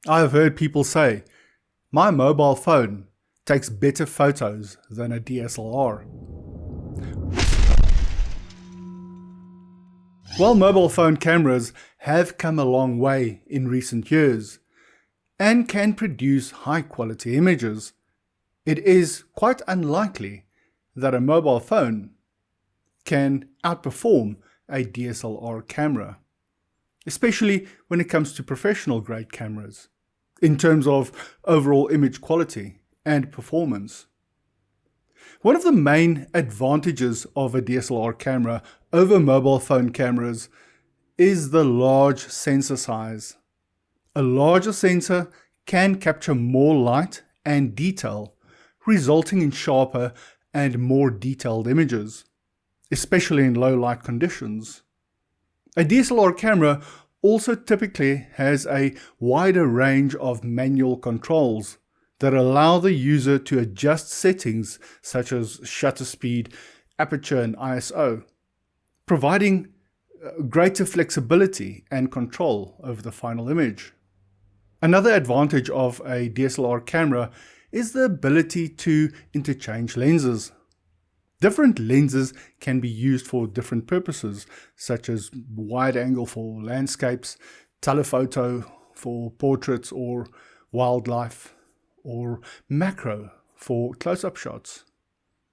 I've heard people say, my mobile phone takes better photos than a DSLR. While mobile phone cameras have come a long way in recent years and can produce high-quality images, it is quite unlikely that a mobile phone can outperform a DSLR camera, especially when it comes to professional-grade cameras, in terms of overall image quality and performance. One of the main advantages of a DSLR camera over mobile phone cameras is the large sensor size. A larger sensor can capture more light and detail, resulting in sharper and more detailed images, especially in low light conditions. A DSLR camera also typically has a wider range of manual controls that allow the user to adjust settings such as shutter speed, aperture, and ISO, providing greater flexibility and control over the final image. Another advantage of a DSLR camera is the ability to interchange lenses. Different lenses can be used for different purposes, such as wide angle for landscapes, telephoto for portraits or wildlife, or macro for close-up shots.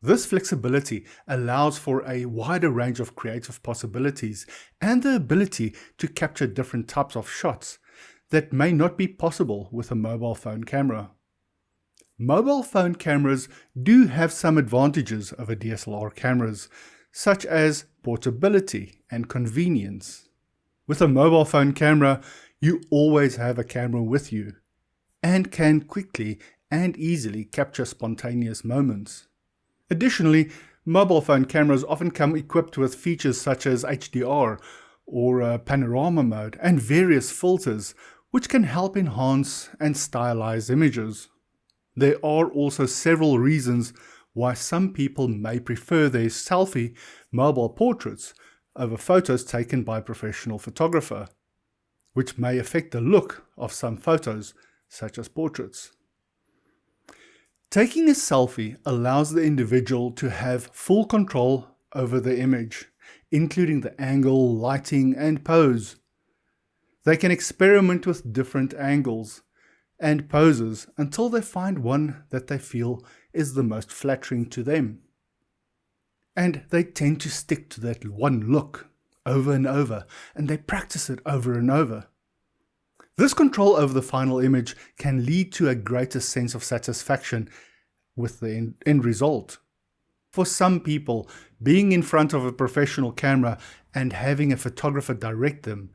This flexibility allows for a wider range of creative possibilities and the ability to capture different types of shots that may not be possible with a mobile phone camera. Mobile phone cameras do have some advantages over DSLR cameras, such as portability and convenience. With a mobile phone camera, you always have a camera with you and can quickly and easily capture spontaneous moments. Additionally, mobile phone cameras often come equipped with features such as HDR or panorama mode and various filters, which can help enhance and stylize images. There are also several reasons why some people may prefer their selfie mobile portraits over photos taken by a professional photographer, which may affect the look of some photos, such as portraits. Taking a selfie allows the individual to have full control over the image, including the angle, lighting, and pose. They can experiment with different angles and poses until they find one that they feel is the most flattering to them. And they tend to stick to that one look over and over, and they practice it over and over. This control over the final image can lead to a greater sense of satisfaction with the end result. For some people, being in front of a professional camera and having a photographer direct them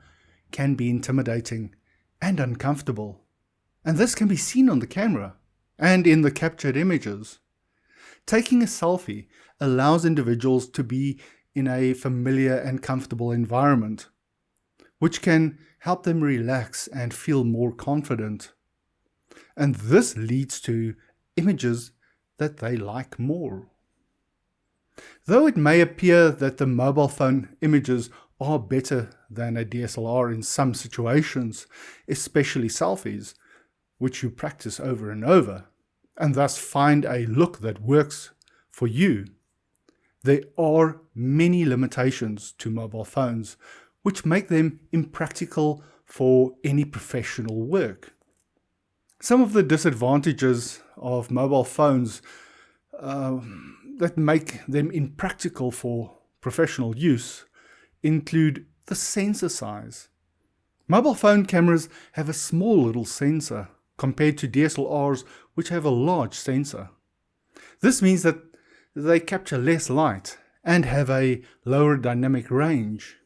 can be intimidating and uncomfortable. And this can be seen on the camera and in the captured images. Taking a selfie allows individuals to be in a familiar and comfortable environment, which can help them relax and feel more confident. And this leads to images that they like more. Though it may appear that the mobile phone images are better than a DSLR in some situations, especially selfies, which you practice over and over, and thus find a look that works for you, there are many limitations to mobile phones, which make them impractical for any professional work. Some of the disadvantages of mobile phones that make them impractical for professional use include the sensor size. Mobile phone cameras have a small little sensor compared to DSLRs, which have a large sensor. This means that they capture less light and have a lower dynamic range.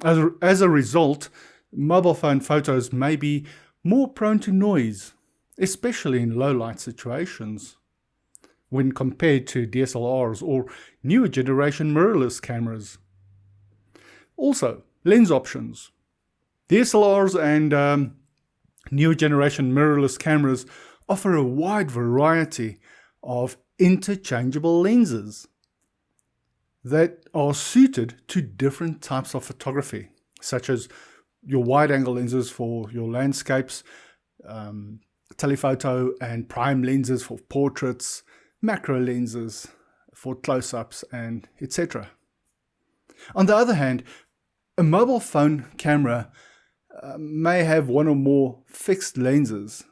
As a result, mobile phone photos may be more prone to noise, especially in low light situations, when compared to DSLRs or newer generation mirrorless cameras. Also, lens options. DSLRs and newer generation mirrorless cameras offer a wide variety of interchangeable lenses that are suited to different types of photography, such as your wide-angle lenses for your landscapes, telephoto and prime lenses for portraits, macro lenses for close-ups, and etc. On the other hand, a mobile phone camera may have one or more fixed lenses,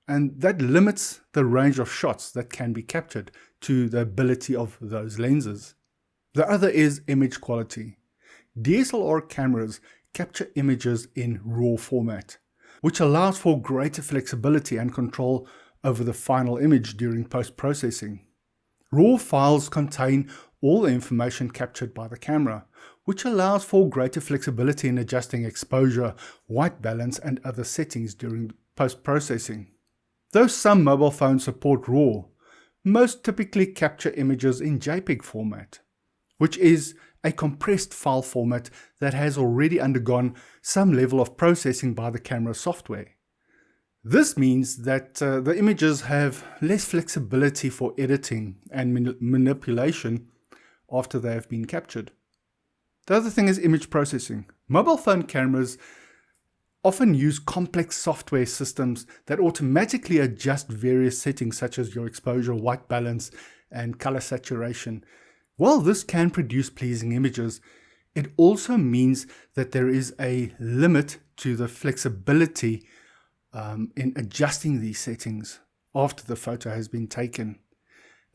and that limits the range of shots that can be captured to the ability of those lenses. The other is image quality. DSLR cameras capture images in RAW format, which allows for greater flexibility and control over the final image during post-processing. RAW files contain all the information captured by the camera, which allows for greater flexibility in adjusting exposure, white balance, and other settings during post-processing. Though some mobile phones support RAW, most typically capture images in JPEG format, which is a compressed file format that has already undergone some level of processing by the camera software. This means that the images have less flexibility for editing and manipulation after they have been captured. The other thing is image processing. Mobile phone cameras often use complex software systems that automatically adjust various settings such as your exposure, white balance, and color saturation. While this can produce pleasing images, it also means that there is a limit to the flexibility in adjusting these settings after the photo has been taken.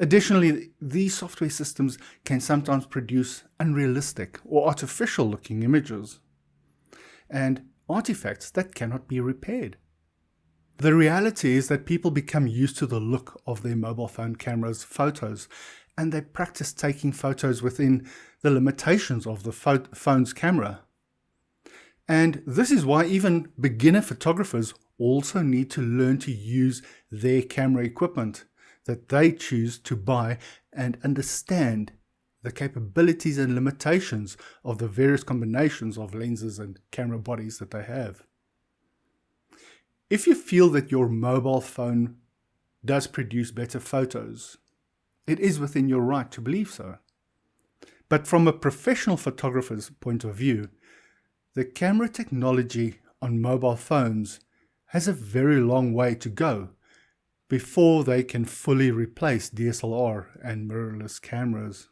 Additionally, these software systems can sometimes produce unrealistic or artificial looking images and artifacts that cannot be repaired. The reality is that people become used to the look of their mobile phone camera's photos, and they practice taking photos within the limitations of the phone's camera. And this is why even beginner photographers also need to learn to use their camera equipment that they choose to buy and understand the capabilities and limitations of the various combinations of lenses and camera bodies that they have. If you feel that your mobile phone does produce better photos, it is within your right to believe so. But from a professional photographer's point of view, the camera technology on mobile phones has a very long way to go before they can fully replace DSLR and mirrorless cameras.